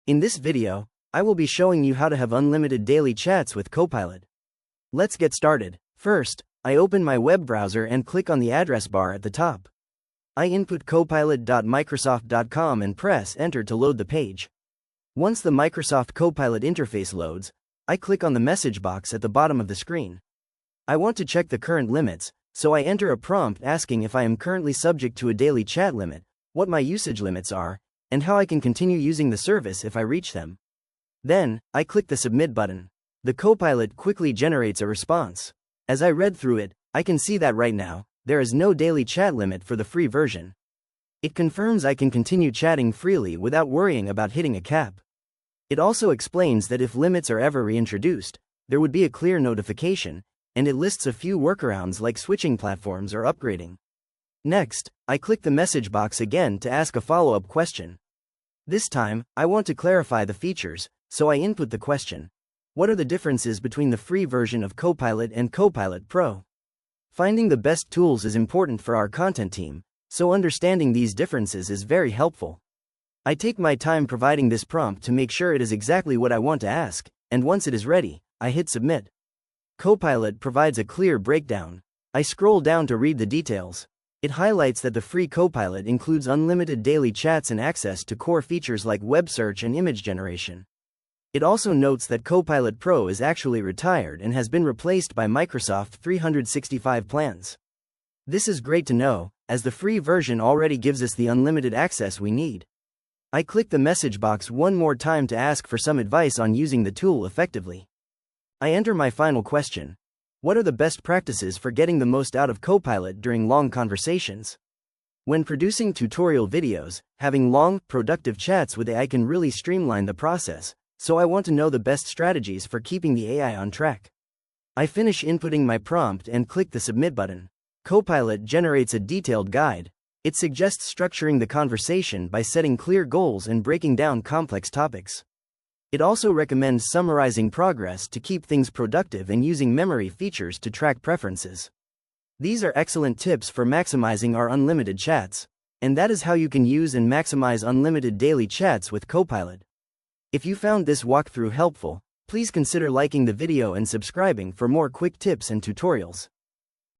In this video, I will be showing you how to have unlimited daily chats with Copilot. Let's get started. First, I open my web browser and click on the address bar at the top. I input copilot.microsoft.com and press Enter to load the page. Once the Microsoft Copilot interface loads, I click on the message box at the bottom of the screen. I want to check the current limits, so I enter a prompt asking if I am currently subject to a daily chat limit, what my usage limits are, and how I can continue using the service if I reach them. Then, I click the Submit button. The Copilot quickly generates a response. As I read through it, I can see that right now, there is no daily chat limit for the free version. It confirms I can continue chatting freely without worrying about hitting a cap. It also explains that if limits are ever reintroduced, there would be a clear notification, and it lists a few workarounds like switching platforms or upgrading. Next, I click the message box again to ask a follow-up question. This time, I want to clarify the features, so I input the question. What are the differences between the free version of Copilot and Copilot Pro? Finding the best tools is important for our content team, so understanding these differences is very helpful. I take my time providing this prompt to make sure it is exactly what I want to ask, and once it is ready, I hit Submit. Copilot provides a clear breakdown. I scroll down to read the details. It highlights that the free Copilot includes unlimited daily chats and access to core features like web search and image generation. It also notes that Copilot Pro is actually retired and has been replaced by Microsoft 365 plans. This is great to know, as the free version already gives us the unlimited access we need. I click the message box one more time to ask for some advice on using the tool effectively. I enter my final question. What are the best practices for getting the most out of Copilot during long conversations? When producing tutorial videos, having long, productive chats with AI can really streamline the process, so I want to know the best strategies for keeping the AI on track. I finish inputting my prompt and click the Submit button. Copilot generates a detailed guide. It suggests structuring the conversation by setting clear goals and breaking down complex topics. It also recommends summarizing progress to keep things productive and using memory features to track preferences. These are excellent tips for maximizing our unlimited chats, and that is how you can use and maximize unlimited daily chats with Copilot. If you found this walkthrough helpful, please consider liking the video and subscribing for more quick tips and tutorials.